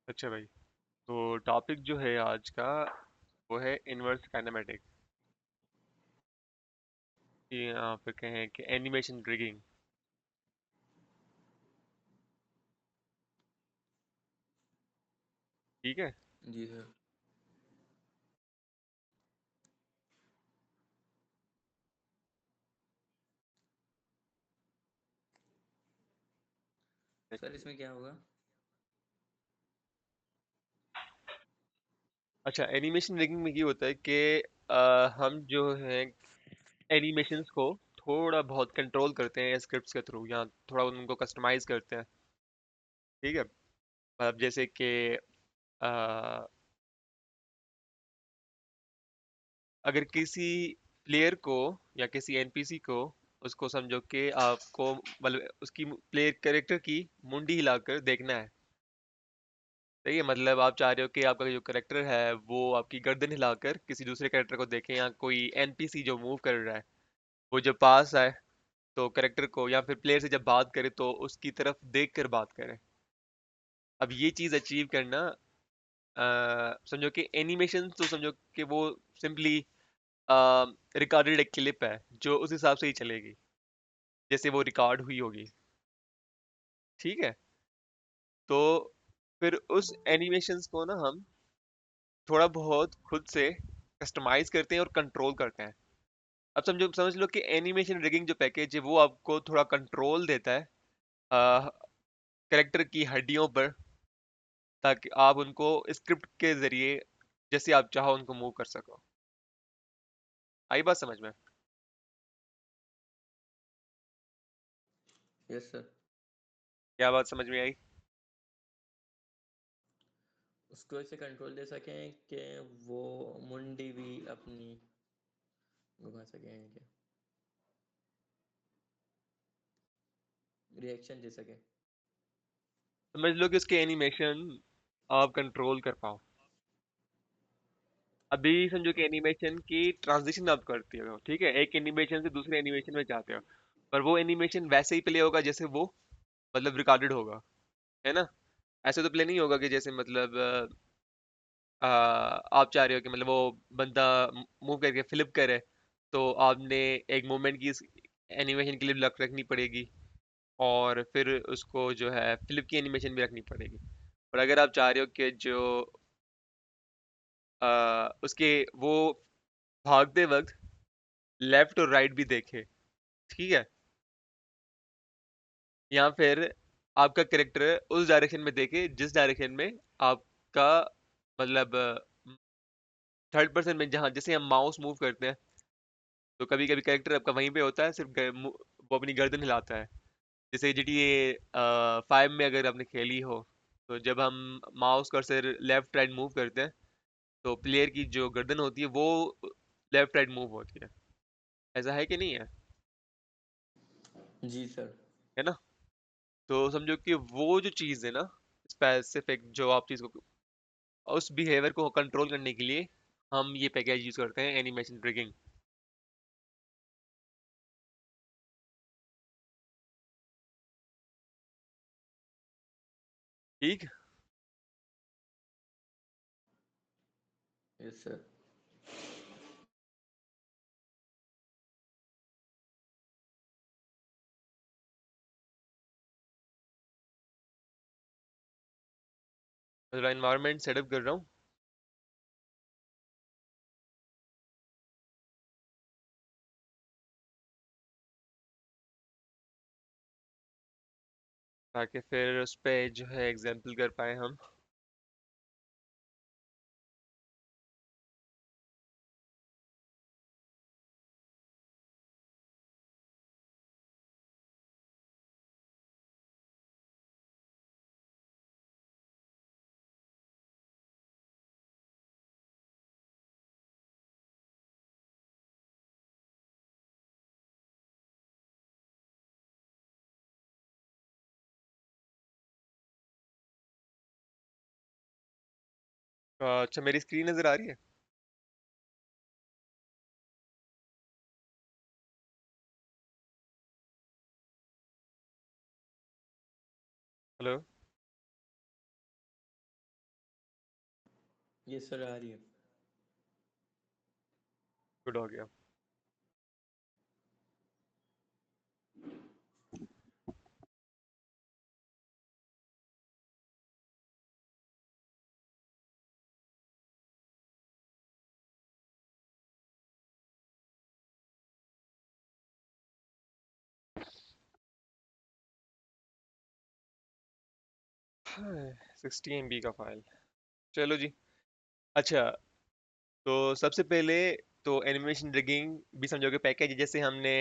अच्छा भाई। तो टॉपिक जो है आज का वो है इनवर्स काइनेमेटिक, कि यहाँ पे कहें कि एनिमेशन रिगिंग। ठीक है। जी सर। सर इसमें क्या होगा? अच्छा, एनिमेशन रिगिंग में ये होता है कि हम जो है एनिमेशंस को थोड़ा बहुत कंट्रोल करते हैं स्क्रिप्ट्स के थ्रू, या थोड़ा उनको कस्टमाइज करते हैं। ठीक है। मतलब जैसे कि अ, अगर किसी प्लेयर को या किसी एनपीसी को, उसको समझो कि आपको मतलब उसकी प्लेयर कैरेक्टर की मुंडी हिलाकर देखना है। सही है, मतलब आप चाह रहे हो कि आपका जो करेक्टर है वो आपकी गर्दन हिलाकर किसी दूसरे करेक्टर को देखे, या कोई एनपीसी जो मूव कर रहा है वो जब पास आए तो करेक्टर को या फिर प्लेयर से जब बात करे तो उसकी तरफ देख कर बात करे। अब ये चीज़ अचीव करना, समझो कि एनिमेशन तो समझो कि वो सिंपली रिकॉर्डेड एक क्लिप है जो उस हिसाब से ही चलेगी जैसे वो रिकॉर्ड हुई होगी। ठीक है। तो फिर उस एनिमेशंस को ना हम थोड़ा बहुत खुद से कस्टमाइज करते हैं और कंट्रोल करते हैं। अब समझो, समझ लो कि एनिमेशन रिगिंग जो पैकेज है वो आपको थोड़ा कंट्रोल देता है कैरेक्टर की हड्डियों पर, ताकि आप उनको स्क्रिप्ट के जरिए जैसे आप चाहो उनको मूव कर सको। आई बात समझ में? Yes sir. क्या बात समझ में आई? उसको ऐसे कंट्रोल दे सकें कि वो मुंडी भी अपनी घुमा सकें, क्या रिएक्शन दे सके। समझ लो कि उसके एनिमेशन आप कंट्रोल कर पाओ। अभी समझो कि एनिमेशन की ट्रांजिशन आप करते हो, ठीक है, एक एनिमेशन से दूसरे एनिमेशन में जाते हो, पर वो एनिमेशन वैसे ही प्ले होगा जैसे वो मतलब रिकॉर्डेड होगा, है ना। ऐसे तो प्ले नहीं होगा कि जैसे मतलब आप चाह रहे हो कि मतलब वो बंदा मूव करके फ्लिप करे, तो आपने एक मूवमेंट की एनिमेशन के लिए रखनी पड़ेगी, और फिर उसको जो है फ्लिप की एनिमेशन भी रखनी पड़ेगी। और अगर आप चाह रहे हो कि जो उसके वो भागते वक्त लेफ्ट और राइट भी देखे, ठीक है, या फिर आपका करेक्टर उस डायरेक्शन में देखे जिस डायरेक्शन में आपका मतलब थर्ड पर्सन में जहाँ जैसे हम माउस मूव करते हैं, तो कभी कभी कैरेक्टर आपका वहीं पे होता है, सिर्फ वो अपनी गर्दन हिलाता है। जैसे GTA 5 में अगर आपने खेली हो, तो जब हम mouse cursor left right move करते हैं तो प्लेयर की जो गर्दन होती है वो लेफ्ट राइट मूव होती है। ऐसा है कि नहीं है? जी सर। है ना। तो समझो कि वो जो चीज़ है ना, स्पेसिफिक जो आप चीज़ को, उस बिहेवियर को कंट्रोल करने के लिए हम ये पैकेज यूज करते हैं, एनिमेशन ट्रिगिंग। ठीक। Yes sir. मतलब एनवायरनमेंट सेटअप कर रहा हूँ। ताकि फिर उस पे जो है एग्जाम्पल कर पाए हम। अच्छा, मेरी स्क्रीन नजर आ रही है? हेलो। ये सर आ रही है। गुड हो गया। हाँ, 60 MB का फाइल। चलो जी। अच्छा, तो सबसे पहले तो एनिमेशन रिगिंग भी समझो कि पैकेज है। जैसे हमने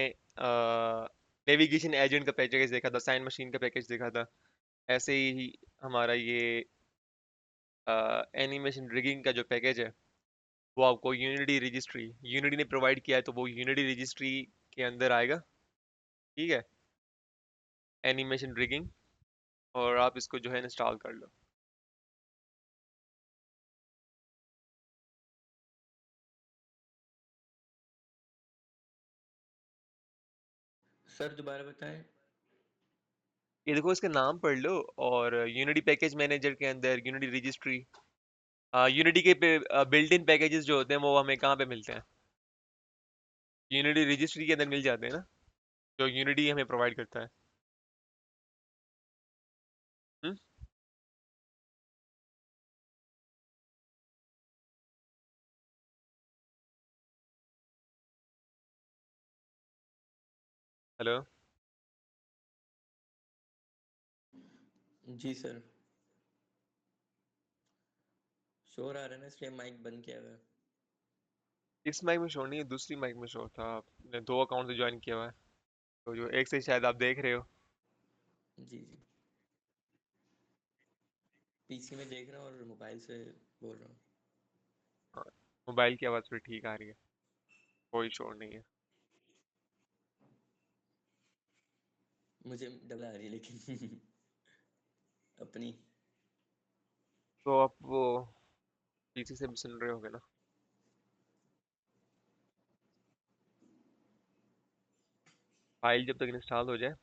नेविगेशन एजेंट का पैकेज देखा था, साइन मशीन का पैकेज देखा था, ऐसे ही हमारा ये एनिमेशन रिगिंग का जो पैकेज है वो आपको यूनिटी ने प्रोवाइड किया है, तो वो यूनिटी रजिस्ट्री के अंदर आएगा। ठीक है, एनिमेशन रिगिंग, और आप इसको जो है इंस्टॉल कर लो। सर दोबारा बताएं। ये देखो, इसका नाम पढ़ लो, और यूनिटी पैकेज मैनेजर के अंदर यूनिटी रजिस्ट्री, यूनिटी के बिल्ट इन पैकेजेस जो होते हैं वो हमें कहाँ पे मिलते हैं? यूनिटी रजिस्ट्री के अंदर मिल जाते हैं ना, जो यूनिटी हमें प्रोवाइड करता है। हम्म। हेलो। जी सर। शोर आ रहा है ना, इसलिए माइक बंद किया हुआ है। इस माइक में शो नहीं है, दूसरी माइक में शो था। आपने दो अकाउंट से ज्वाइन किया हुआ है, तो जो एक से शायद आप देख रहे हो। जी जी। पीसी में देख रहा हूँ और मोबाइल से बोल रहा हूँ। हाँ, मोबाइल की आवाज़ फिर ठीक आ रही है, कोई शोर नहीं है। मुझे डबल आ रही है लेकिन अपनी। तो आप वो पीसी से भी सुन रहे होगे ना? फाइल जब तक इंस्टॉल हो जाए।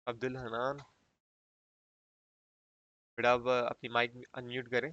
अब्दुल हनान, फिर आप अपनी माइक अनम्यूट करें।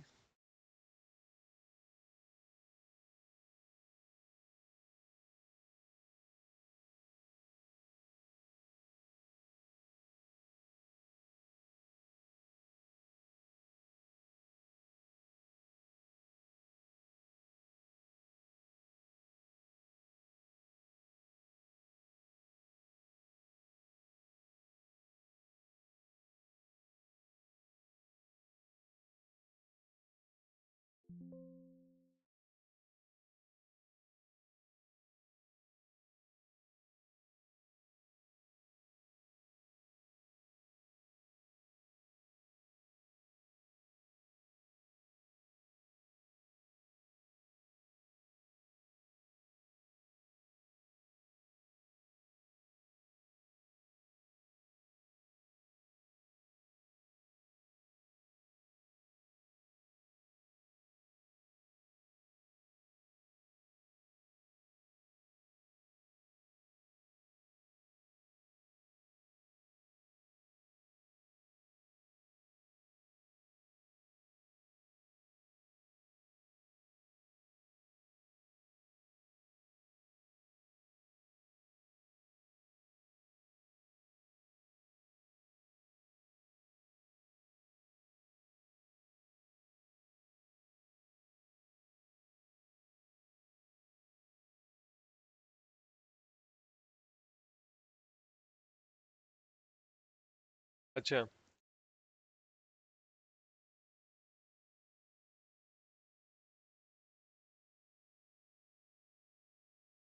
अच्छा।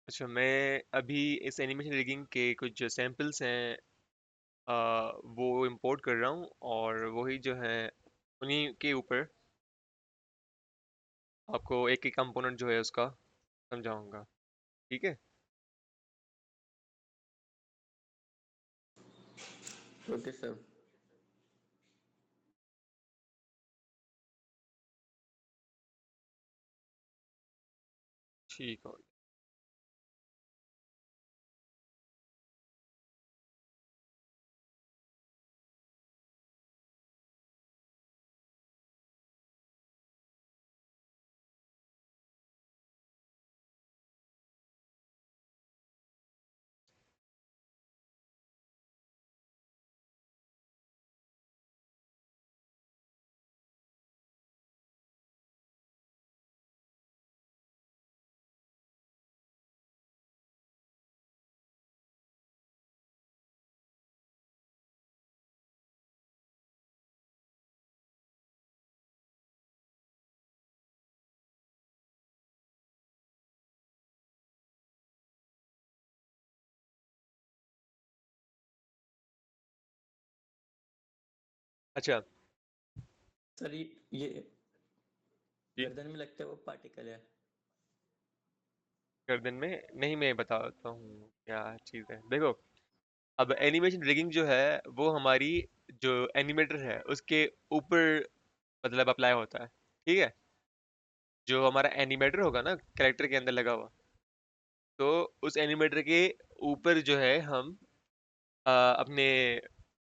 अच्छा, मैं अभी इस एनिमेशन रिगिंग के कुछ सैंपल्स हैं, वो इंपोर्ट कर रहा हूँ, और वही जो है उन्हीं के ऊपर आपको एक एक कंपोनेंट जो है उसका समझाऊंगा। ठीक है। Okay sir. ठीक हो। अच्छा। सर ये जी। गर्दन में लगता है वो पार्टिकल है। गर्दन में नहीं, मैं बताता हूँ क्या चीज़ है, देखो। अब एनिमेशन रिगिंग जो है वो हमारी जो एनिमेटर है उसके ऊपर मतलब अप्लाई होता है, ठीक है। जो हमारा एनिमेटर होगा ना कैरेक्टर के अंदर लगा हुआ, तो उस एनिमेटर के ऊपर जो है हम अपने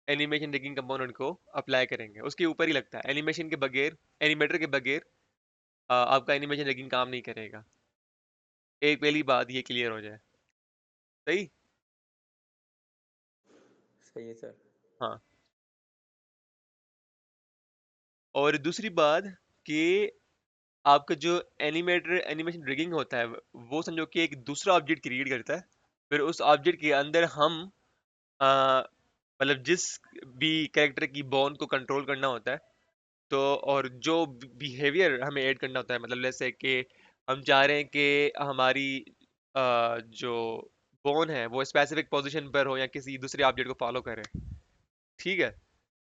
एनिमेशन रिगिंग कंपोनेंट को अप्लाई करेंगे, उसके ऊपर ही लगता है। एनिमेशन के बगैर, एनिमेटर के बगैर आपका एनिमेशन रिगिंग काम नहीं करेगा। एक पहली बात ये क्लियर हो जाए। सही। सही है सर। हाँ। और दूसरी बात कि आपका जो एनिमेटर एनिमेशन रिगिंग होता है वो समझो कि एक दूसरा ऑब्जेक्ट क्रिएट करता है। फिर उस ऑब्जेक्ट के अंदर हम अ, मतलब जिस भी कैरेक्टर की बॉन को कंट्रोल करना होता है, तो और जो बिहेवियर हमें ऐड करना होता है, मतलब जैसे कि हम चाह रहे हैं कि हमारी जो बॉन है वो स्पेसिफिक पोजीशन पर हो या किसी दूसरे ऑब्जेक्ट को फॉलो करे, ठीक है।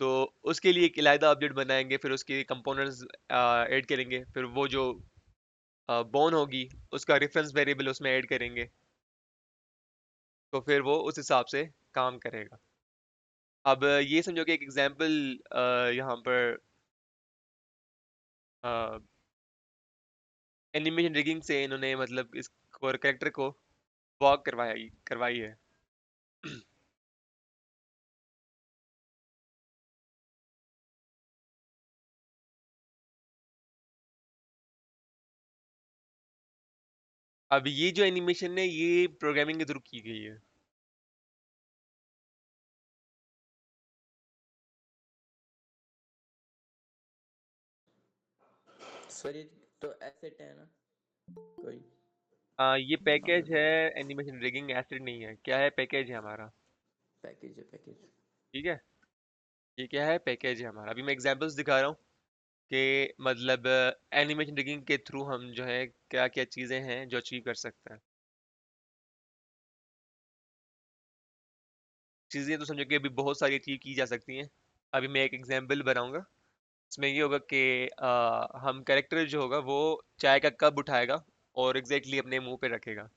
तो उसके लिए एक इलाइदा ऑब्जेक्ट बनाएंगे, फिर उसके कंपोनेंट्स ऐड करेंगे, फिर वो जो बॉन होगी उसका रेफरेंस वेरिएबल उसमें ऐड करेंगे, तो फिर वो उस हिसाब से काम करेगा। अब ये समझो कि एक एग्जांपल यहाँ पर एनिमेशन रिगिंग से इन्होंने मतलब इस कैरेक्टर को वॉक करवाई करवाई है। अब ये जो एनिमेशन है ये प्रोग्रामिंग के थ्रू की गई है। सर ये तो एसेट है ना कोई? ये हमें पैकेज है। एनिमेशन रिगिंग एसिड नहीं है, क्या है, पैकेज है हमारा। पैकेज है पैकेज। ठीक है। ये क्या है, पैकेज है हमारा। अभी मैं एग्जांपल्स दिखा रहा हूँ कि मतलब एनिमेशन रिगिंग के थ्रू हम जो है क्या क्या चीज़ें हैं जो अचीव कर सकते हैं। चीज़ें तो समझो कि अभी बहुत सारी अचीव की जा सकती हैं। अभी मैं एक एग्जांपल बनाऊंगा। इसमें ये होगा कि हम कैरेक्टर जो होगा वो चाय का कप उठाएगा और एग्जैक्टली अपने मुंह पे रखेगा।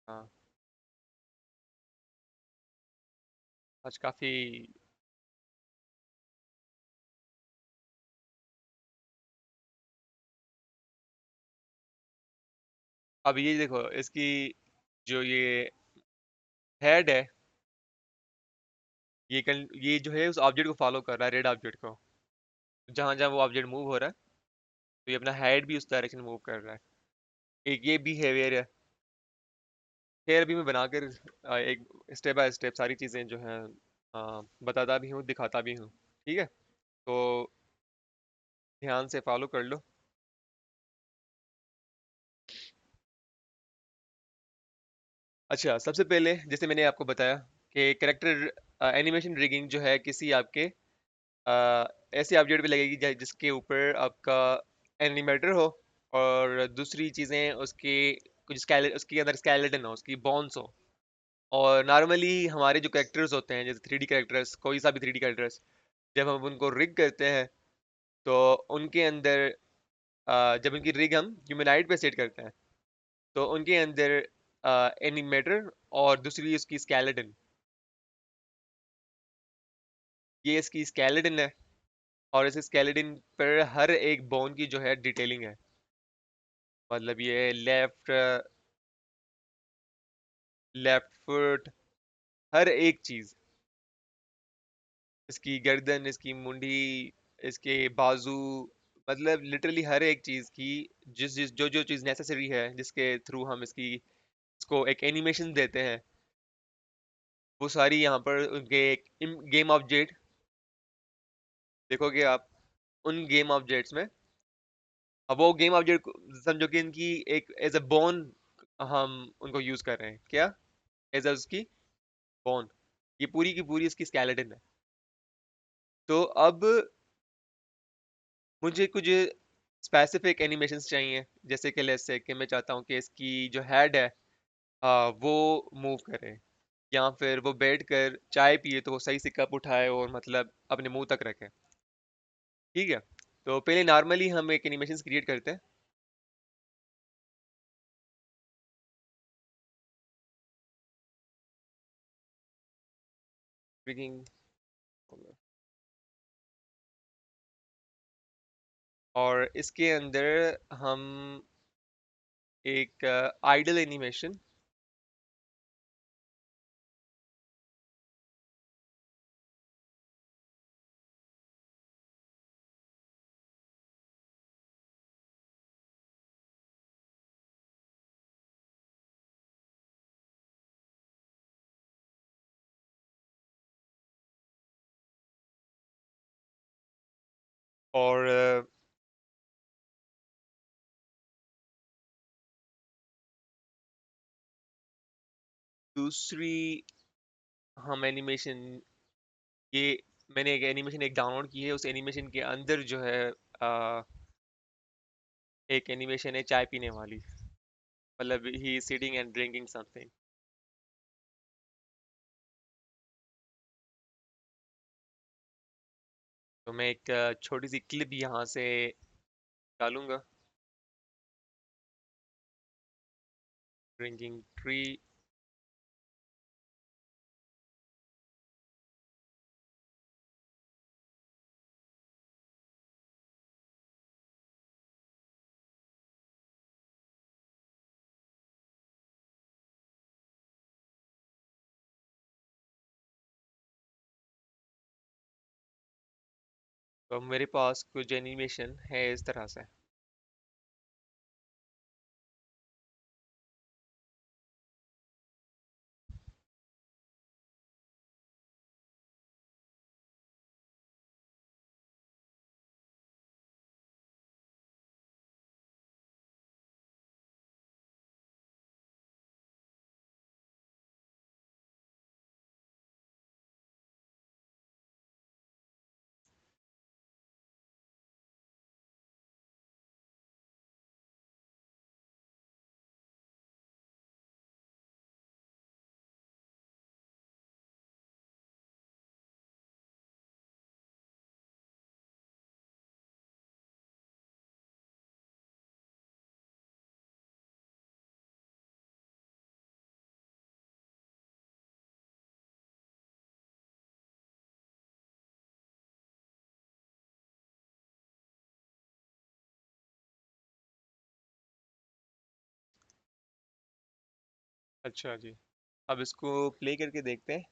हाँ। आज काफी। अब ये देखो इसकी जो ये हेड है, ये जो है उस ऑब्जेक्ट को फॉलो कर रहा है, रेड ऑब्जेक्ट को। जहां जहां वो ऑब्जेक्ट मूव हो रहा है तो ये अपना हेड भी उस डायरेक्शन मूव कर रहा है। एक ये बिहेवियर है। खैर अभी मैं बनाकर एक स्टेप बाय स्टेप सारी चीजें जो हैं बताता भी हूँ, दिखाता भी हूँ। ठीक है। तो ध्यान से फॉलो कर लो। अच्छा, सबसे पहले जैसे मैंने आपको बताया कि करेक्टर एनिमेशन रिगिंग जो है किसी आपके अ, ऐसे ऑब्जेक्ट पे लगेगी जिसके ऊपर आपका एनिमेटर हो, और दूसरी चीज़ें उसके कुछ उसके अंदर स्केलेटन हो, उसकी बोन्स हो। और नॉर्मली हमारे जो करेक्टर्स होते हैं, जैसे 3D करेक्टर्स, कोई सा भी 3D करेक्टर्स, जब हम उनको रिग करते हैं तो उनके अंदर जब उनकी रिग हम ह्यूमनाइड पे सेट करते हैं तो उनके अंदर एनिमेटर और दूसरी उसकी स्केलेटन, ये इसकी स्केलेटन है। और इस स्केलेटन पर हर एक बोन की जो है डिटेलिंग है। मतलब ये लेफ्ट लेफ्ट फुट, हर एक चीज, इसकी गर्दन, इसकी मुंडी, इसके बाजू, मतलब लिटरली हर एक चीज की जिस जिस जो जो चीज नेसेसरी है जिसके थ्रू हम इसको एक एनिमेशन देते हैं, वो सारी यहाँ पर उनके एक गेम ऑब्जेक्ट देखोगे आप। उन गेम ऑब्जेक्ट्स में, अब वो गेम ऑब्जेक्ट समझो कि इनकी एक एज अ बोन हम उनको यूज कर रहे हैं क्या, एज अ उसकी बोन, ये पूरी की पूरी इसकी स्केलेटन है। तो अब मुझे कुछ स्पेसिफिक एनिमेशंस चाहिए, जैसे कि लेट्स से कि मैं चाहता हूँ कि इसकी जो हेड है वो मूव करे, या फिर वो बैठ कर चाय पिए तो वो सही से कप उठाए और मतलब अपने मुंह तक रखे। ठीक है, तो पहले नॉर्मली हम एक एनिमेशन क्रिएट करते हैं। Freaking- और इसके अंदर हम एक आइडल एनिमेशन, और दूसरी हम एनिमेशन, ये मैंने एक एनिमेशन एक डाउनलोड की है, उस एनिमेशन के अंदर जो है एक एनिमेशन है चाय पीने वाली, मतलब ही सिटिंग एंड ड्रिंकिंग समथिंग। तो मैं एक छोटी सी क्लिप यहाँ से डालूंगा। Drinking tree. तो मेरे पास कुछ एनिमेशन है इस तरह से। अच्छा जी, अब इसको प्ले करके देखते हैं।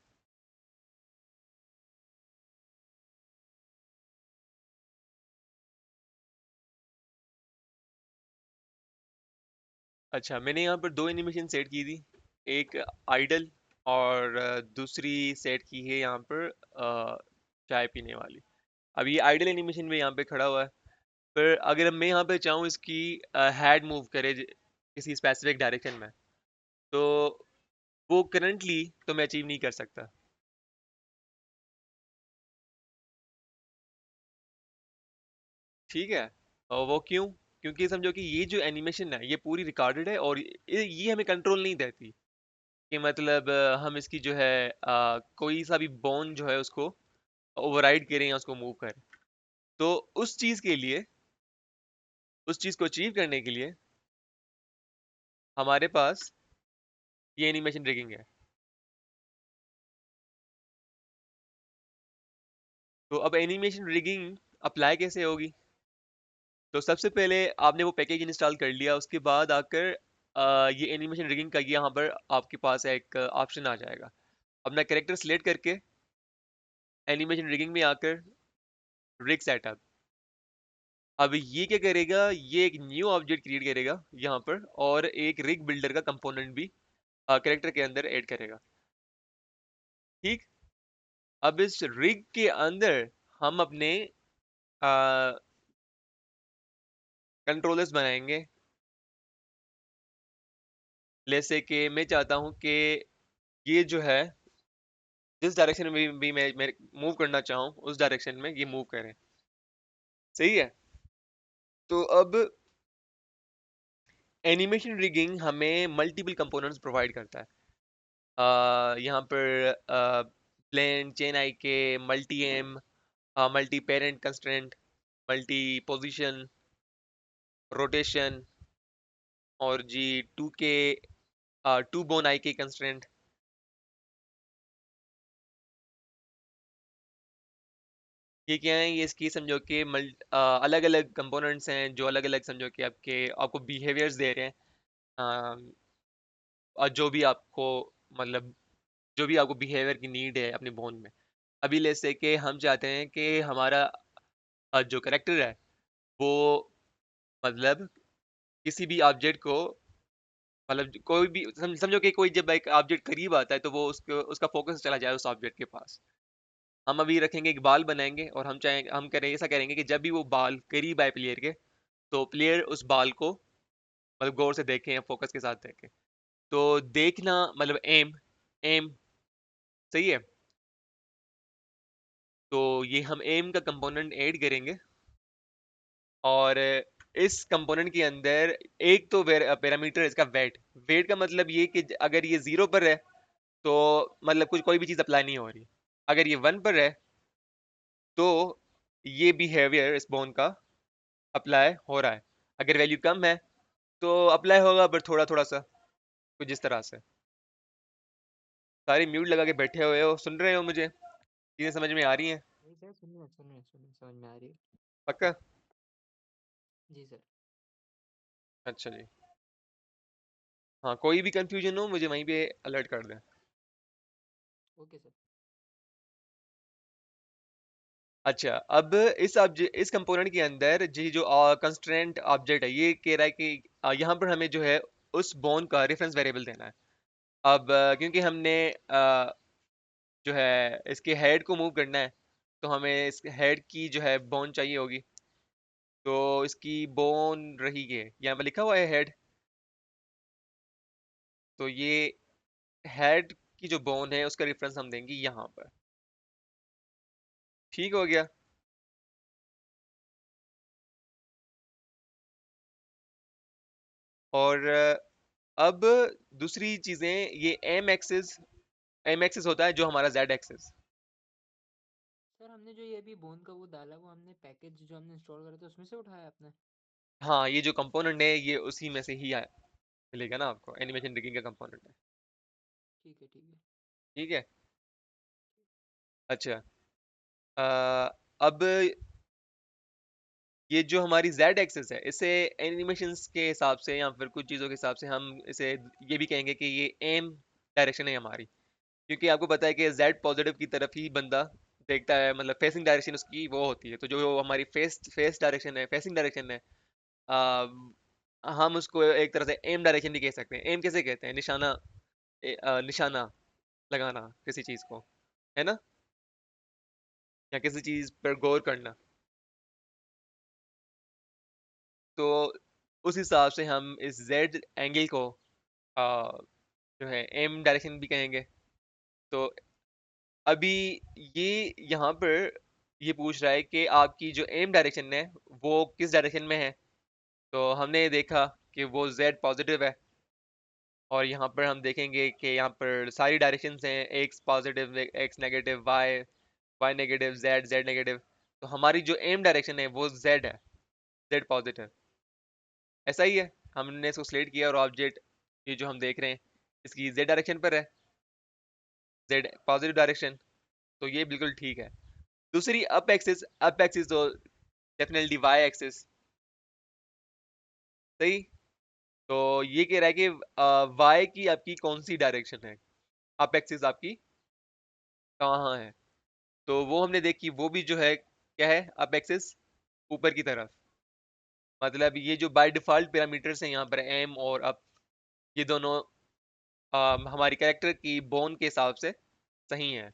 अच्छा, मैंने यहाँ पर दो एनिमेशन सेट की थी, एक आइडल और दूसरी सेट की है यहाँ पर चाय पीने वाली। अब ये आइडल एनिमेशन में यहाँ पे खड़ा हुआ है, पर अगर मैं यहाँ पे चाहूँ इसकी हेड मूव करे किसी स्पेसिफिक डायरेक्शन में, तो वो करंटली तो मैं अचीव नहीं कर सकता। ठीक है। और वो क्यों? क्योंकि समझो कि ये जो एनिमेशन है ये पूरी रिकॉर्डेड है, और ये हमें कंट्रोल नहीं देती कि मतलब हम इसकी जो है कोई सा भी बोन जो है उसको ओवरराइड करें या उसको मूव करें। तो उस चीज के लिए, उस चीज को अचीव करने के लिए हमारे पास ये एनिमेशन रिगिंग है। तो अब एनिमेशन रिगिंग अप्लाई कैसे होगी? तो सबसे पहले आपने वो पैकेज इंस्टॉल कर लिया, उसके बाद आकर ये एनिमेशन रिगिंग का यहाँ पर आपके पास एक ऑप्शन आ जाएगा। अपना कैरेक्टर सिलेक्ट करके एनिमेशन रिगिंग में आकर रिग सेटअप। अब ये क्या करेगा, ये एक न्यू ऑब्जेक्ट क्रिएट करेगा यहाँ पर, और एक रिग बिल्डर का कंपोनेंट भी कैरेक्टर के अंदर ऐड करेगा। ठीक। अब इस रिग के अंदर हम अपने कंट्रोलर्स बनाएंगे। जैसे कि मैं चाहता हूँ कि ये जो है जिस डायरेक्शन में भी मैं मूव करना चाहूँ उस डायरेक्शन में ये मूव करें। सही है। तो अब एनिमेशन रिगिंग हमें मल्टीपल कंपोनेंट्स प्रोवाइड करता है। यहाँ पर plane chain I K multi M, multi parent constraint, multi position, rotation, और जी टू के two bone I K constraint. ये क्या है, ये इसकी समझो कि अलग अलग कंपोनेंट्स हैं जो अलग अलग समझो कि आपको बिहेवियर्स दे रहे हैं। और जो भी आपको मतलब जो भी आपको बिहेवियर की नीड है अपने बोन में। अभी ले से कि हम चाहते हैं कि हमारा जो करेक्टर है वो मतलब किसी भी ऑब्जेक्ट को, मतलब कोई भी समझो कि कोई जब एक ऑब्जेक्ट करीब आता है तो वो उसको उसका फोकस चला जाए उस ऑब्जेक्ट के पास। हम अभी रखेंगे एक बाल बनाएंगे, और हम चाहेंगे, हम करें ऐसा करेंगे कि जब भी वो बाल करीब आए प्लेयर के, तो प्लेयर उस बाल को मतलब गौर से देखें या फोकस के साथ देखें। तो देखना मतलब एम, एम। सही है। तो ये हम एम का कंपोनेंट ऐड करेंगे, और इस कंपोनेंट के अंदर एक तो पैरामीटर इसका वेट। वेट का मतलब ये कि अगर ये 0 पर है तो मतलब कुछ कोई भी चीज़ अप्लाई नहीं हो रही। अगर ये 1 पर है तो ये बिहेवियर इस बोन का अप्लाई हो रहा है। अगर वैल्यू कम है तो अप्लाई होगा पर थोड़ा थोड़ा सा, कुछ इस तरह से। सारे म्यूट लगा के बैठे हुए हो, सुन रहे हो मुझे? चीज़ें समझ में आ रही हैं? नहीं सर, सुनिए समझ में आ रही है। पक्का? जी सर। अच्छा जी। हाँ, कोई भी कंफ्यूजन हो मुझे वहीं पे अलर्ट कर दें। Okay sir. अच्छा, अब इस कंपोनेंट के अंदर जी जो कंस्ट्रेंट ऑब्जेक्ट है ये कह रहा है कि यहाँ पर हमें जो है उस बोन का रेफरेंस वेरिएबल देना है। अब क्योंकि हमने जो है इसके हेड को मूव करना है, तो हमें इस हेड की जो है बोन चाहिए होगी। तो इसकी बोन रही है यहाँ पर लिखा हुआ है हेड। तो ये हेड की जो बोन है उसका रेफरेंस हम देंगे यहाँ पर। ठीक हो गया। और अब दूसरी चीजें, ये एम एक्सिस होता है जो हमारा जेड एक्सिस। सर हमने जो ये अभी बोन का वो डाला, वो हमने पैकेज जो हमने इंस्टॉल करा था उसमें से उठाया आपने? हाँ, ये जो कंपोनेंट है ये उसी में से ही मिलेगा ना आपको, एनिमेशन रिगिंग का कंपोनेंट है। ठीक है, ठीक है। ठीक है। अच्छा। अब ये जो हमारी जेड एक्सिस है इसे एनिमेशंस के हिसाब से या फिर कुछ चीज़ों के हिसाब से हम इसे ये भी कहेंगे कि ये एम डायरेक्शन है हमारी। क्योंकि आपको पता है कि जेड पॉजिटिव की तरफ ही बंदा देखता है, मतलब फेसिंग डायरेक्शन उसकी वो होती है। तो जो हमारी फेस फेस डायरेक्शन है, फेसिंग डायरेक्शन है, आ, हम उसको एक तरह से एम डायरेक्शन भी कह सकते हैं। एम कैसे कहते हैं? निशाना, निशाना लगाना किसी चीज को, है ना, या किसी चीज पर गौर करना। तो उस हिसाब से हम इस जेड एंगल को जो है एम डायरेक्शन भी कहेंगे। तो अभी ये यहाँ पर ये पूछ रहा है कि आपकी जो एम डायरेक्शन है वो किस डायरेक्शन में है। तो हमने देखा कि वो जेड पॉजिटिव है, और यहाँ पर हम देखेंगे कि यहाँ पर सारी डायरेक्शंस हैं, X positive, X negative, Y, Y negative, Z, Z negative. तो हमारी जो एम डायरेक्शन है वो जेड है, जेड पॉजिटिव। ऐसा ही है, हमने इसको सिलेक्ट किया और ऑब्जेक्ट ये जो हम देख रहे हैं इसकी जेड डायरेक्शन पर है, जेड पॉजिटिव डायरेक्शन। तो ये बिल्कुल ठीक है। दूसरी अप एक्सिस तो डेफिनेटली वाई एक्सिस। सही। तो ये कह रहा है कि वाई की आपकी कौन सी डायरेक्शन है, अप एक्सिस आपकी कहाँ है। तो वो हमने देखी, वो भी जो है क्या है, अप एक्सिस ऊपर की तरफ। मतलब ये जो बाय डिफॉल्ट पैरामीटर्स हैं यहाँ पर एम और अप, ये दोनों हमारी कैरेक्टर की बोन के हिसाब से सही है।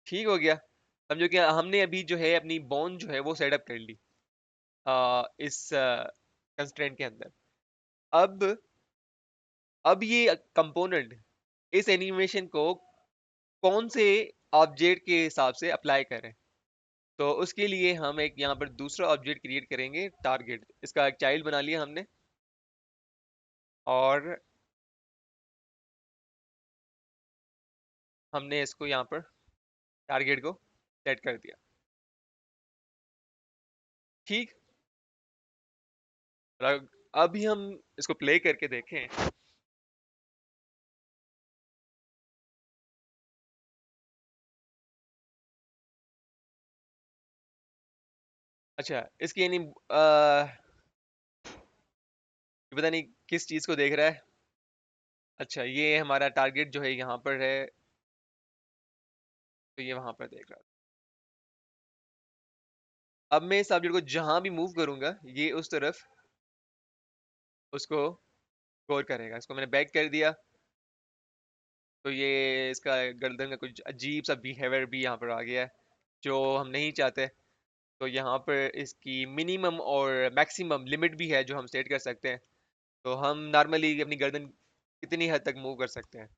ठीक हो गया। समझो कि हमने अभी जो है अपनी बोन जो है वो सेटअप कर ली इस कंस्ट्रेंट के अंदर। अब ये कंपोनेंट इस एनिमेशन को कौन से ऑब्जेक्ट के हिसाब से अप्लाई करें। तो उसके लिए हम एक यहाँ पर दूसरा ऑब्जेक्ट क्रिएट करेंगे, टारगेट। इसका एक चाइल्ड बना लिया हमने, और हमने इसको यहाँ पर टारगेट को सेट कर दिया। ठीक। और अभी हम इसको प्ले करके देखें। अच्छा, इसकी यानी ये पता नहीं किस चीज़ को देख रहा है। अच्छा, ये हमारा टारगेट जो है यहाँ पर है, तो ये वहां पर देख रहा था। अब मैं इस ऑब्जेक्ट को जहां भी मूव करूंगा ये उस तरफ उसको गौर करेगा। इसको मैंने बैक कर दिया, तो ये इसका गर्दन का कुछ अजीब सा बिहेवियर भी यहाँ पर आ गया है, जो हम नहीं चाहते। तो यहाँ पर इसकी मिनिमम और मैक्सिमम लिमिट भी है जो हम सेट कर सकते हैं। तो हम नॉर्मली अपनी गर्दन कितनी हद तक मूव कर सकते हैं।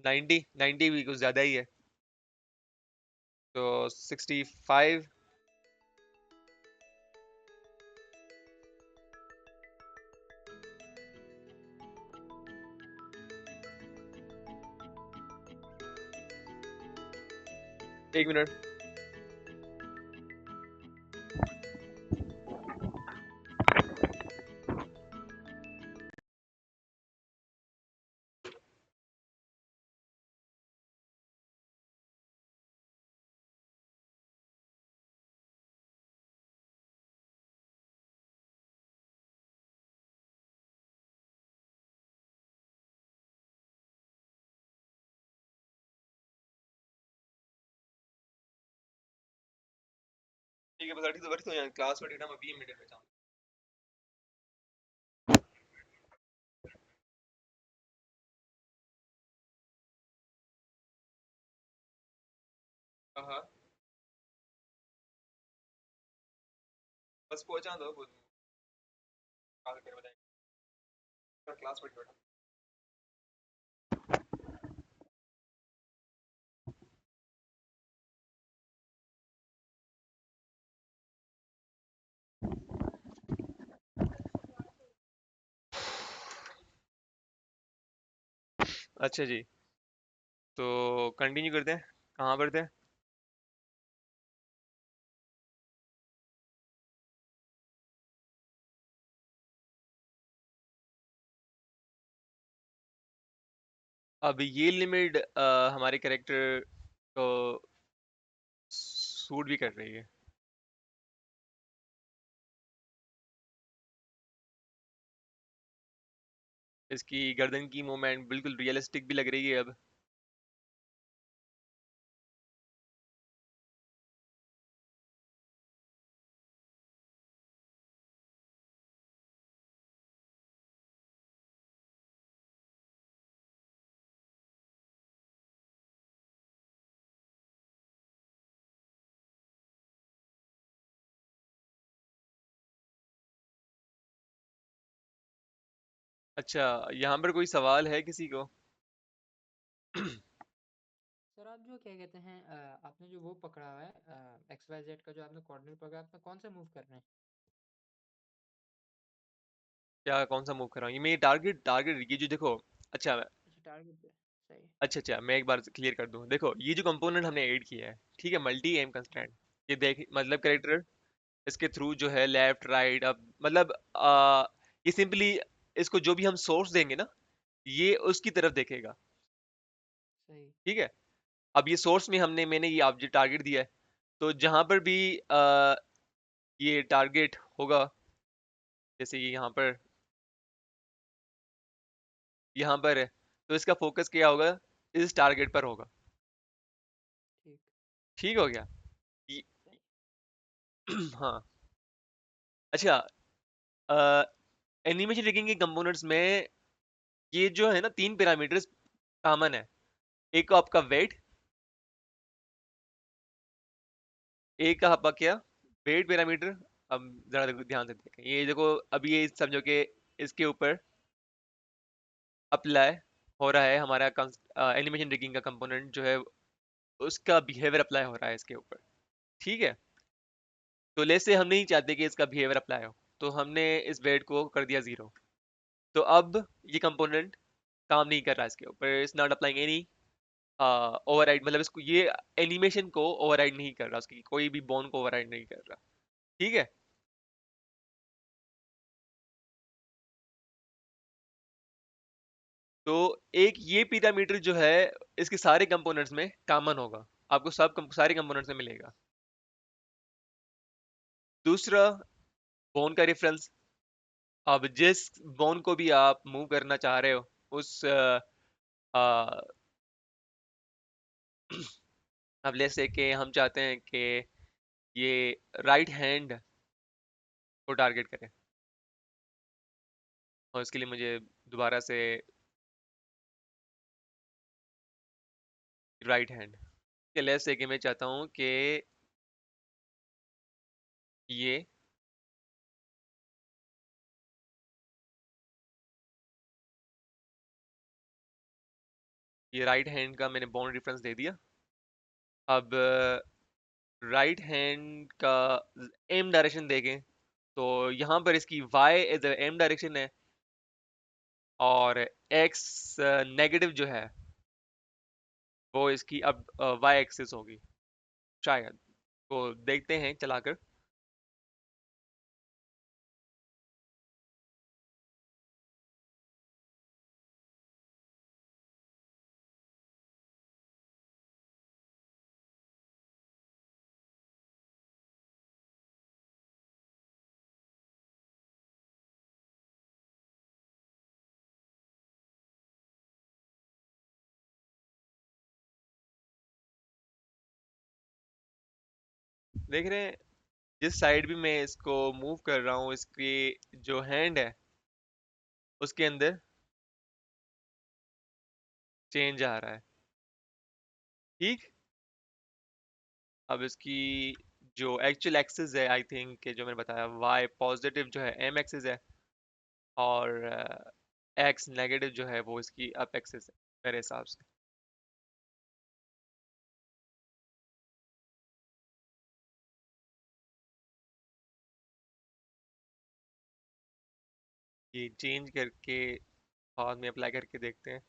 90, 90 भी कुछ ज़्यादा ही है। तो 65। एक मिनट। ठीक है, बस अड़ी तो वरी तो यहाँ क्लास में डेटा में 20 मिनट में चाहूँ। हाँ हाँ, बस पहुंचा दो, बोल कॉल कर बताएंगे। क्लास में बैठा। अच्छा जी, तो कंटिन्यू करते हैं। कहाँ पर थे। अब ये लिमिट हमारे कैरेक्टर को सूट भी कर रही है। इसकी गर्दन की मूवमेंट बिल्कुल रियलिस्टिक भी लग रही है अब। अच्छा, यहाँ पर कोई सवाल है किसी को? सर आप जो क्या कहते हैं आपने जो वो पकड़ा हुआ है एक्स वाई जेड का जो आपने कोऑर्डिनेट पकड़ा है, आपने कौन सा मूव कर रहे हैं? क्या कौन सा मूव कर रहा हूँ? ये मेरी टारगेट टारगेट ये जो देखो। अच्छा। अच्छा टारगेट पे। सही। अच्छा, मैं एक बार क्लियर कर दूं। देखो, ये जो कंपोनेंट हमने ऐड किया है, ठीक है, मल्टी एम हाँ। कंस्ट्रेंट। ये देख मतलब हाँ। कैरेक्टर इसके थ्रू जो है लेफ्ट राइट, अब मतलब ये सिंपली इसको जो भी हम सोर्स देंगे ना, ये उसकी तरफ देखेगा। सही। ठीक है। अब ये सोर्स में मैंने ये ऑब्जेक्ट टारगेट दिया है, तो जहां पर भी ये टारगेट होगा, जैसे ये यहाँ पर है, तो इसका फोकस क्या होगा? इस टारगेट पर होगा। ठीक। ठीक हो गया। ये- सही। हाँ। अच्छा, एनिमेशन रिगिंग के कंपोनेंट्स में ये जो है ना, तीन पैरामीटर्स कॉमन है। एक आपका वेट, एक का आपका क्या, वेट पैरामीटर। अब जरा ध्यान से देखें, ये देखो, अभी ये समझो कि इसके ऊपर अप्लाई हो रहा है हमारा एनिमेशन रिगिंग का कंपोनेंट जो है, उसका बिहेवियर अप्लाई हो रहा है इसके ऊपर। ठीक है। तो ले से हम नहीं चाहते कि इसका बिहेवियर अप्लाई हो, तो हमने इस वेट को कर दिया जीरो। तो अब ये कंपोनेंट काम नहीं कर रहा इसके ऊपर, it's not applying any override, मतलब इसको ये एनिमेशन को ओवरराइड नहीं कर रहा, उसकी कोई भी बॉन्ड को ओवरराइड नहीं कर रहा। ठीक है। तो एक ये पैरामीटर जो है, इसके सारे कंपोनेंट्स में कॉमन होगा, आपको सारे कंपोनेंट्स में मिलेगा। दूसरा, बॉन्ड का रेफरेंस। अब जिस बॉन्ड को भी आप मूव करना चाह रहे हो, उस अब ले से कि हम चाहते हैं कि ये राइट हैंड को टारगेट करें, और इसके लिए मुझे दोबारा से राइट हैंड के ले से कि मैं चाहता हूँ कि ये राइट हैंड का मैंने बॉन्ड रेफरेंस दे दिया। अब राइट हैंड का एम डायरेक्शन देखें, तो यहाँ पर इसकी वाई एज एम डायरेक्शन है, और एक्स नेगेटिव जो है वो इसकी अब वाई एक्सिस होगी शायद। तो देखते हैं चलाकर। देख रहे हैं, जिस साइड भी मैं इसको मूव कर रहा हूँ, इसकी जो हैंड है उसके अंदर चेंज आ रहा है। ठीक। अब इसकी जो एक्चुअल एक्सिस है, आई थिंक कि जो मैंने बताया, वाई पॉजिटिव जो है एम एक्सिस है, और एक्स नेगेटिव जो है वो इसकी अप एक्सिस है मेरे हिसाब से। ये चेंज करके बाद में अप्लाई करके देखते हैं।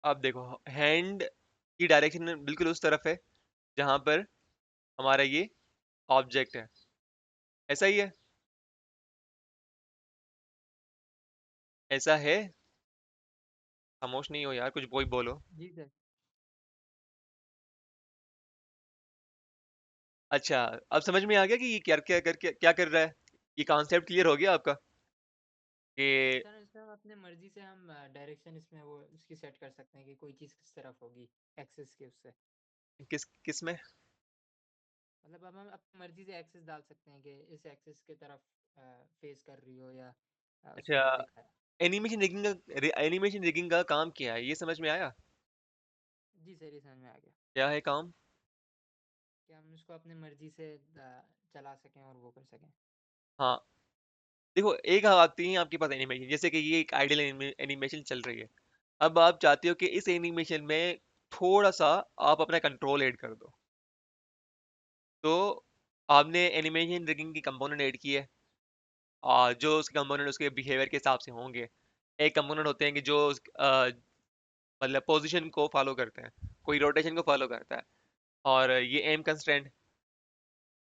अब देखो, हैंड की डायरेक्शन बिल्कुल उस तरफ है जहां पर हमारा ये ऑब्जेक्ट है। ऐसा ही है। ऐसा है। खामोश नहीं हो यार, कुछ कोई बोलो। जी सर। अच्छा, अब समझ में आ गया कि ये क्या कर रहा है। ये कॉन्सेप्ट क्लियर हो गया आपका कि सर इसमें हम अपने मर्जी से हम डायरेक्शन इसमें वो उसकी सेट कर सकते हैं कि कोई चीज़ किस तरफ होगी एक्सिस के उससे। किस किस में। मतलब अब हम अपनी मर्जी से एक्सिस डाल सकते हैं कि इस एक्सिस की तरफ फेस कर रही हो या उसमें अच्छा, जो दिखाया। एनिमेशन रिगिंग का काम क्या है, ये समझ में आया? जी सर, ये समझ में आ गया क्या है काम? कि हम इसको अपनी मर्जी से चला सकें और वो कर सकें। हाँ, देखो एक आती है आपके पास एनिमेशन, जैसे कि ये एक आइडियल एनिमेशन चल रही है। अब आप चाहते हो कि इस एनिमेशन में थोड़ा सा आप अपना कंट्रोल ऐड कर दो, तो आपने एनिमेशन रिगिंग की कंपोनेंट ऐड की है। जो उसके कंपोनेंट उसके बिहेवियर के हिसाब से होंगे। एक कंपोनेंट होते हैं कि जो मतलब पोजीशन को फॉलो करते हैं, कोई रोटेशन को फॉलो करता है, और ये एम कंस्ट्रेंट।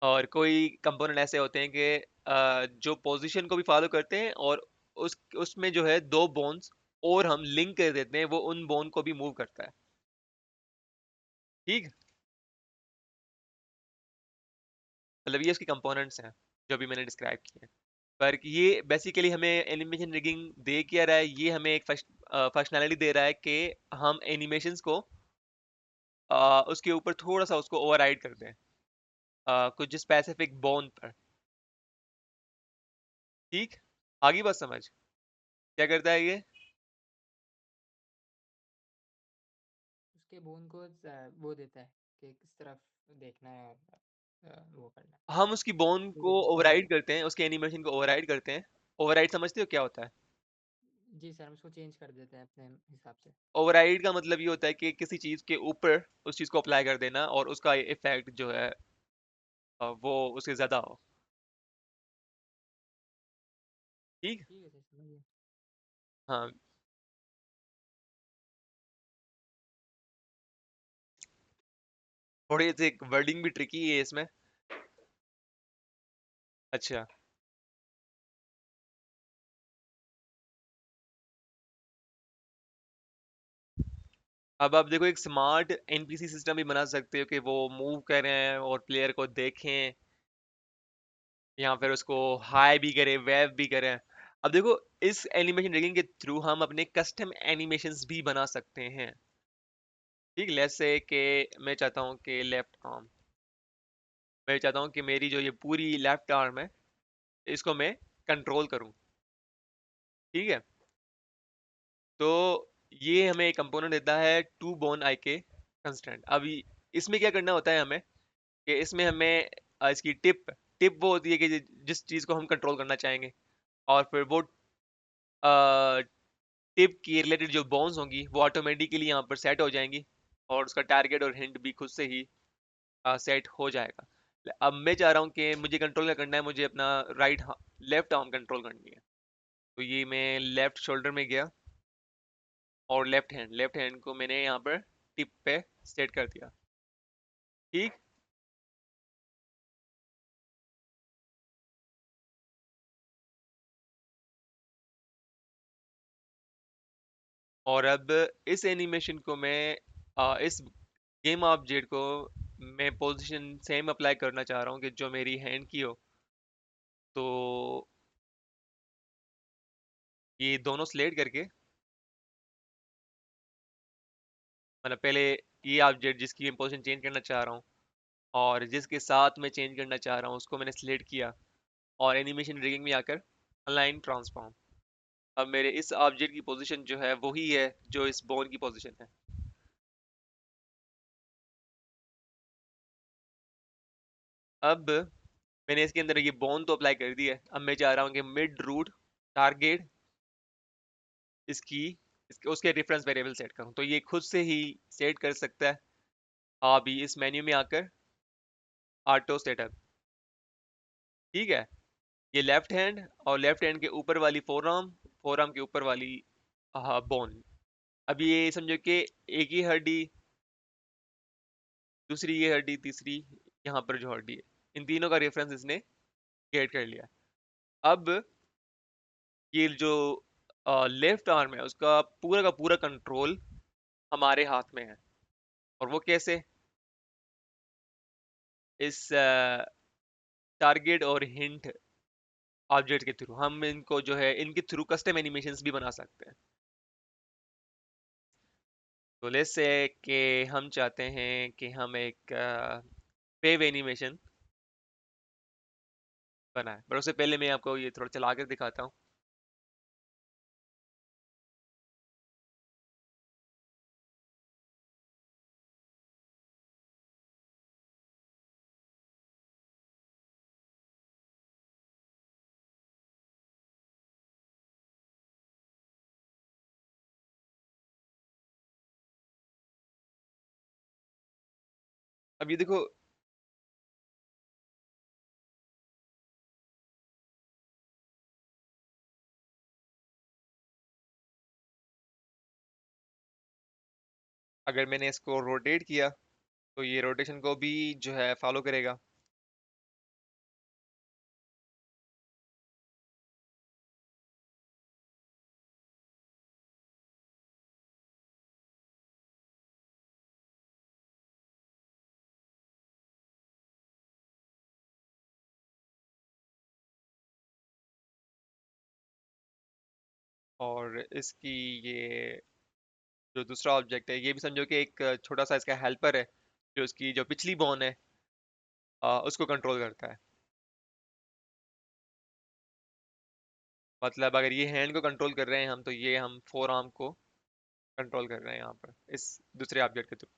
और कोई कंपोनेंट ऐसे होते हैं कि जो पोजीशन को भी फॉलो करते हैं, और उसमें जो है दो बोन्स और हम लिंक कर देते हैं, वो उन बोन को भी मूव करता है। ठीक, मतलब ये उसके कंपोनेंट्स हैं जो अभी मैंने डिस्क्राइब किए हैं। पर ये बेसिकली हमें एनिमेशन रिगिंग दे क्या रहा है, ये हमें एक फंक्शनैलिटी दे रहा है कि हम एनिमेशंस को उसके ऊपर थोड़ा सा उसको ओवरराइड कर दें, कुछ स्पेसिफिक बोन पर। ठीक, आगे बात समझ क्या करता है ये? उसके बोन को वो देता है कि किस तरफ देखना है और वो करना है। हम उसकी बोन ठीक को है सर, समझ ओवरराइड गया। करते हैं, उसके एनिमेशन को ओवरराइड करते हैं। ओवरराइड समझते हो क्या होता है? जी सर, हम उसको चेंज कर देते हैं अपने हिसाब से। ओवरराइड का मतलब ये होता है कि किसी चीज के ऊपर उस चीज को अप्लाई कर देना, और उसका इफेक्ट जो है वो उससे ज्यादा हो। ठीक। ठीक है सर, समझ गया। हाँ, थोड़ी सी वर्डिंग भी ट्रिकी है इसमें। अच्छा, अब आप देखो एक स्मार्ट एनपीसी सिस्टम भी बना सकते हो कि वो मूव करें और प्लेयर को देखें, या फिर उसको हाई भी करें, वेव भी करें। अब देखो, इस एनिमेशन रिगिंग के थ्रू हम अपने कस्टम एनिमेशंस भी बना सकते हैं। ठीक, लेट्स से कि मैं चाहता हूँ कि लेफ्ट आर्म, मैं चाहता हूँ कि मेरी जो ये पूरी लेफ्ट आर्म है, इसको मैं कंट्रोल करूँ। ठीक है, तो ये हमें एक कंपोनेंट देता है टू बोन आई के कंस्टेंट। इसमें क्या करना होता है हमें, कि इसमें हमें इसकी टिप टिप वो होती है कि जिस चीज़ को हम कंट्रोल करना चाहेंगे, और फिर वो टिप की रिलेटेड जो बोन्स होंगी वो ऑटोमेटिकली यहाँ पर सेट हो जाएंगी, और उसका टारगेट और हिंट भी खुद से ही सेट हो जाएगा। अब मैं चाह रहा हूँ कि मुझे कंट्रोल क्या करना है, मुझे अपना लेफ्ट आर्म कंट्रोल करनी है। तो ये मैं लेफ्ट शोल्डर में गया, और लेफ्ट हैंड को मैंने यहाँ पर टिप पे सेट कर दिया। ठीक, और अब इस एनिमेशन को मैं इस गेम ऑब्जेक्ट को मैं पोजीशन सेम अप्लाई करना चाह रहा हूँ कि जो मेरी हैंड की हो। तो ये दोनों स्लेट करके, मतलब पहले ये ऑब्जेक्ट जिसकी मैं पोजीशन चेंज करना चाह रहा हूँ, और जिसके साथ मैं चेंज करना चाह रहा हूँ, उसको मैंने सिलेक्ट किया, और एनिमेशन रिगिंग में आकर अलाइन ट्रांसफॉर्म। अब मेरे इस ऑब्जेक्ट की पोजीशन जो है वही है जो इस बोन की पोजीशन है। अब मैंने इसके अंदर ये बोन तो अप्लाई कर दी है, अब मैं चाह रहा हूँ कि मिड रूट टारगेट इसकी उसके रेफरेंस वेरिएबल सेट करूँ, तो ये खुद से ही सेट कर सकता है। आप भी इस मेन्यू में आकर ऑटो सेटअप। ठीक है, ये लेफ्ट हैंड, और लेफ्ट हैंड के ऊपर वाली फोर आर्म के ऊपर वाली बोन। अब ये समझो कि एक ही हड्डी, दूसरी ये हड्डी, तीसरी यहाँ पर जो हड्डी है, इन तीनों का रेफरेंस इसने क्रिएट कर लिया। अब ये जो लेफ्ट आर्म है उसका का पूरा कंट्रोल हमारे हाथ में है। और वो कैसे? इस टारगेट और हिंट ऑब्जेक्ट के थ्रू हम इनको जो है इनके थ्रू कस्टम एनिमेशंस भी बना सकते हैं। तो लेट्स से कि हम चाहते हैं कि हम एक वेव एनिमेशन बना है। पर उससे पहले मैं आपको ये थोड़ा चला कर दिखाता हूँ। अब ये देखो, अगर मैंने इसको रोटेट किया तो ये रोटेशन को भी जो है फॉलो करेगा। और इसकी ये जो दूसरा ऑब्जेक्ट है, ये भी समझो कि एक छोटा सा इसका हेल्पर है, जो इसकी जो पिछली बोन है उसको कंट्रोल करता है। मतलब अगर ये हैंड को कंट्रोल कर रहे हैं हम, तो ये हम फोर आर्म को कंट्रोल कर रहे हैं यहाँ पर इस दूसरे ऑब्जेक्ट के थ्रू।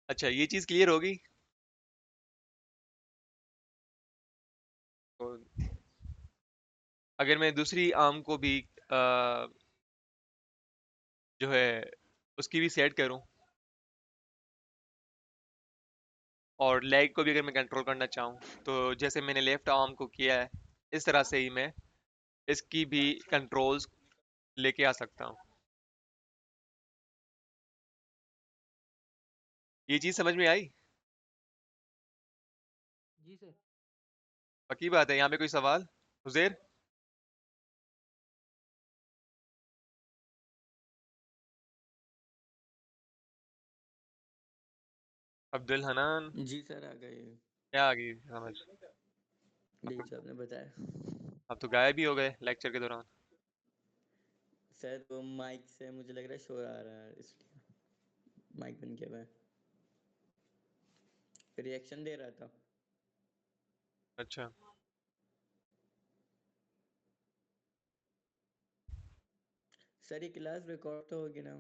अच्छा, ये चीज़ क्लियर होगी। तो अगर मैं दूसरी आर्म को भी जो है उसकी भी सेट करूं, और लेग को भी अगर मैं कंट्रोल करना चाहूँ, तो जैसे मैंने लेफ्ट आर्म को किया है, इस तरह से ही मैं इसकी भी कंट्रोल्स लेके आ सकता हूँ। ये चीज़ समझ में आई? जी सर। पक्की बात है? यहाँ पे कोई सवाल? हुजैर? अब्दुल हनान? जी सर, आ गए। क्या आ गई समझ? अब जी तो जो आपने बताया। अब तो गायब ही हो गए लेक्चर के दौरान। शायद वो माइक से मुझे लग रहा है शोर आ रहा है, इसलिए माइक बंद किया हुआ है। रिएक्शन दे रहा था। अच्छा। सर ये क्लास रिकॉर्ड तो होगी ना?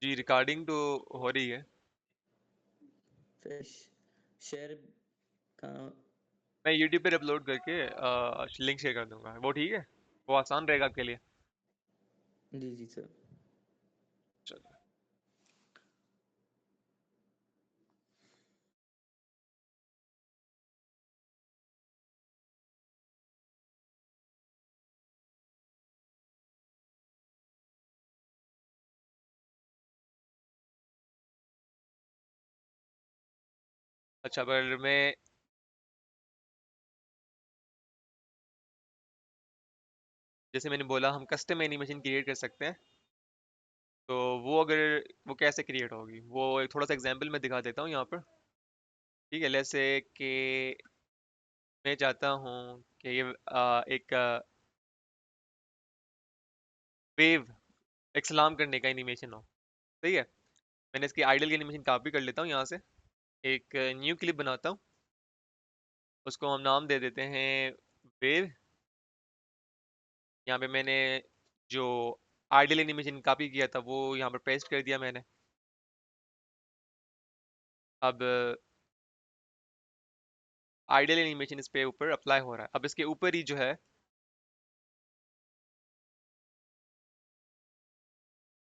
जी, रिकॉर्डिंग तो हो रही है। फिर शेयर कहाँ? मैं यूट्यूब पर अपलोड करके लिंक शेयर कर दूंगा, वो ठीक है? वो आसान रहेगा आपके लिए। जी जी सर। चलो। अच्छा, पर मैं जैसे मैंने बोला, हम कस्टम एनिमेशन क्रिएट कर सकते हैं। तो वो अगर वो कैसे क्रिएट होगी, वो एक थोड़ा सा एग्जांपल मैं दिखा देता हूँ यहाँ पर। ठीक है, जैसे कि मैं चाहता हूँ कि ये एक वेव, एक सलाम करने का एनिमेशन हो। सही है। मैंने इसकी आइडल की एनिमेशन कॉपी कर लेता हूँ यहाँ से। एक न्यू क्लिप बनाता हूँ, उसको हम नाम दे देते हैं वेव। यहाँ पे मैंने जो आइडल एनिमेशन कॉपी किया था वो यहाँ पर पेस्ट कर दिया मैंने। अब आइडियल एनिमेशन इस पे ऊपर अप्लाई हो रहा है। अब इसके ऊपर ही जो है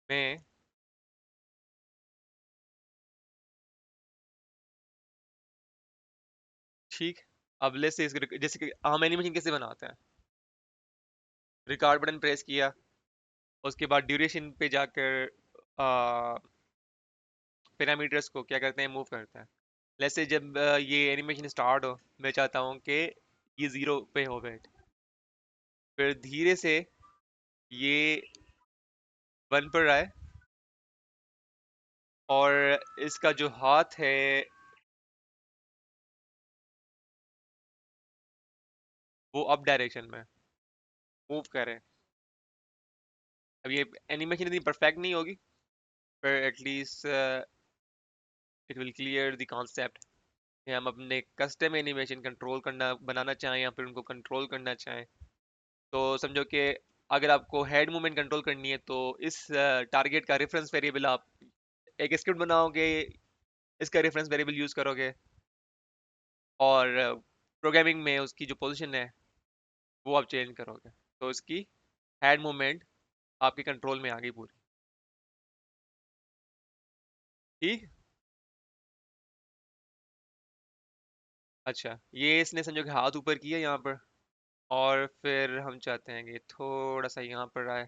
मैं ठीक, अब ले से जैसे कि हम एनिमेशन कैसे बनाते हैं, रिकॉर्ड बटन प्रेस किया, उसके बाद ड्यूरेशन पे जाकर पैरामीटर्स को क्या करते हैं, मूव करते हैं। जैसे जब ये एनिमेशन स्टार्ट हो, मैं चाहता हूँ कि ये 0 पे हो वेट, फिर धीरे से ये 1 पर आए, और इसका जो हाथ है वो अप डायरेक्शन में मूव करे। अब ये एनिमेशन इतनी परफेक्ट नहीं होगी, पर at least it will clear the concept कि हम अपने कस्टम एनिमेशन कंट्रोल करना बनाना चाहें या फिर उनको कंट्रोल करना चाहें। तो समझो कि अगर आपको हेड मूवमेंट कंट्रोल करनी है तो इस टारगेट का रेफरेंस वेरिएबल आप एक स्क्रिप्ट बनाओगे, इसका रेफरेंस वेरिएबल यूज करोगे, और प्रोग्रामिंग में उसकी जो पोजीशन है वो आप चेंज करोगे, तो उसकी हेड मूवमेंट आपके कंट्रोल में आ गई पूरी। ठीक। अच्छा, ये इसने समझो कि हाथ ऊपर किया यहाँ पर, और फिर हम चाहते हैं कि थोड़ा सा यहाँ पर आए,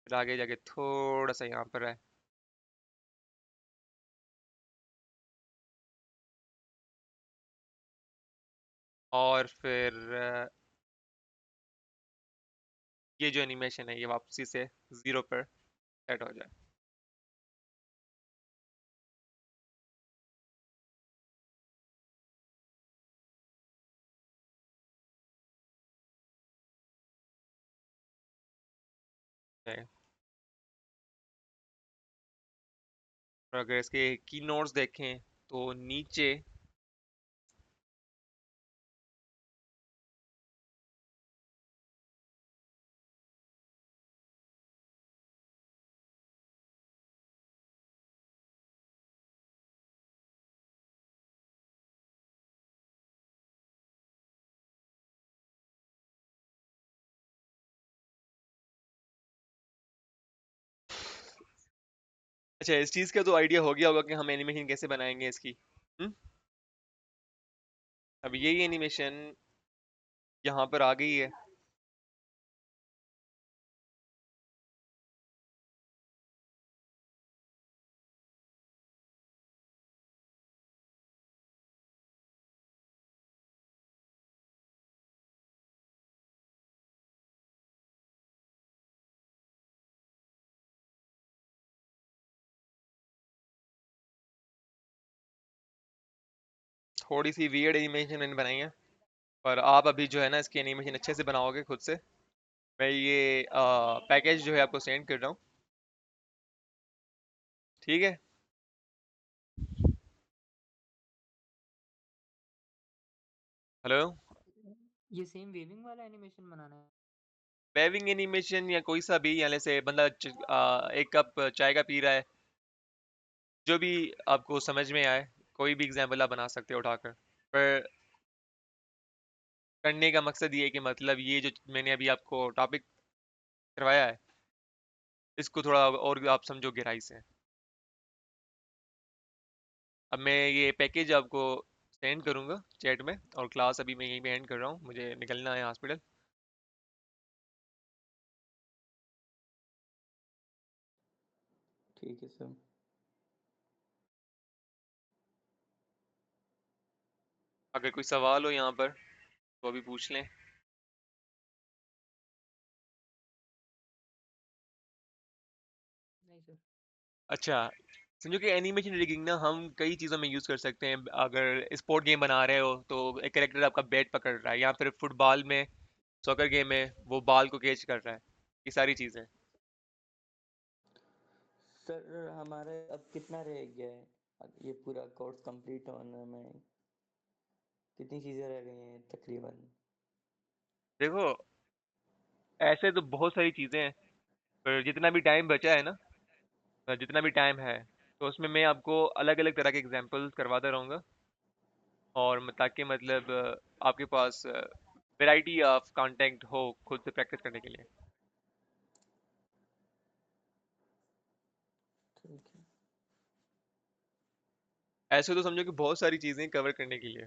फिर आगे जाके थोड़ा सा यहाँ पर आए, और फिर ये जो एनिमेशन है ये वापसी से 0 पर सेट हो जाए। है। और अगर इसके की नोट्स देखें तो नीचे अच्छा, इस चीज़ का तो आइडिया हो गया होगा कि हम एनिमेशन कैसे बनाएंगे इसकी। हम्म। अब यही एनिमेशन यहाँ पर आ गई है। थोड़ी सी वियर्ड एनिमेशन मैंने बनाई है, पर आप अभी जो है ना इसकी एनिमेशन अच्छे से बनाओगे खुद से। मैं ये पैकेज जो है आपको सेंड कर रहा हूँ। ठीक है। हेलो। ये सेम वेविंग वाला एनिमेशन बनाना है? वेविंग एनिमेशन या कोई सा भी, या जैसे बंदा एक कप चाय का पी रहा है, जो भी आपको समझ में आए, कोई भी एग्जाम्पल आप बना सकते हो उठाकर। पर करने का मकसद ये है कि मतलब ये जो मैंने अभी आपको टॉपिक करवाया है, इसको थोड़ा और आप समझो गहराई से। अब मैं ये पैकेज आपको सेंड करूंगा चैट में, और क्लास अभी मैं यहीं पे एंड कर रहा हूँ, मुझे निकलना है हॉस्पिटल। ठीक है सर। अगर कोई सवाल हो यहाँ पर तो अभी पूछ लें। नहीं सर। अच्छा, समझो कि एनिमेशन रिगिंग ना हम कई चीज़ों में यूज़ कर सकते हैं। अगर स्पोर्ट गेम बना रहे हो तो एक कैरेक्टर आपका बैट पकड़ रहा है, या फिर फुटबॉल में, सॉकर गेम में वो बॉल को कैच कर रहा है, ये सारी चीज़ें। सर हमारे अब कितना रह गया है, ये पूरा कोर्स कंप्लीट होने में कितनी चीज़ें रह गई हैं तकरीबन? देखो, ऐसे तो बहुत सारी चीज़ें हैं, पर जितना भी टाइम बचा है ना, जितना भी टाइम है, तो उसमें मैं आपको अलग अलग तरह के एग्जांपल्स करवाता रहूँगा। और ताकि मतलब आपके पास वैरायटी ऑफ कंटेंट हो खुद से प्रैक्टिस करने के लिए। ठीक है। ऐसे तो समझो कि बहुत सारी चीज़ें कवर करने के लिए।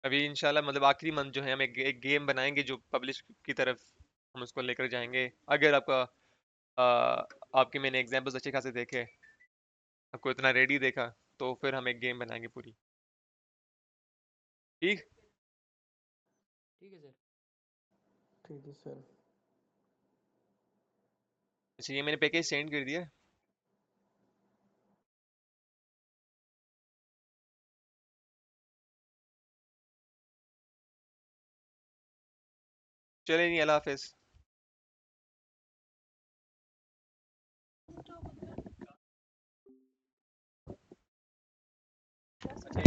अभी इंशाल्लाह मतलब आखिरी मंथ जो है हम एक गेम बनाएंगे जो पब्लिश की तरफ हम उसको लेकर जाएंगे। अगर आपका आपके मैंने एग्जांपल्स अच्छे खासे देखे, आपको इतना रेडी देखा, तो फिर हम एक गेम बनाएंगे पूरी। ठीक। ठीक है सर। ठीक है सर। अच्छा, ये मैंने पैकेज सेंड कर दिया। चले नहीं, अल्लाह हाफिज। अच्छा,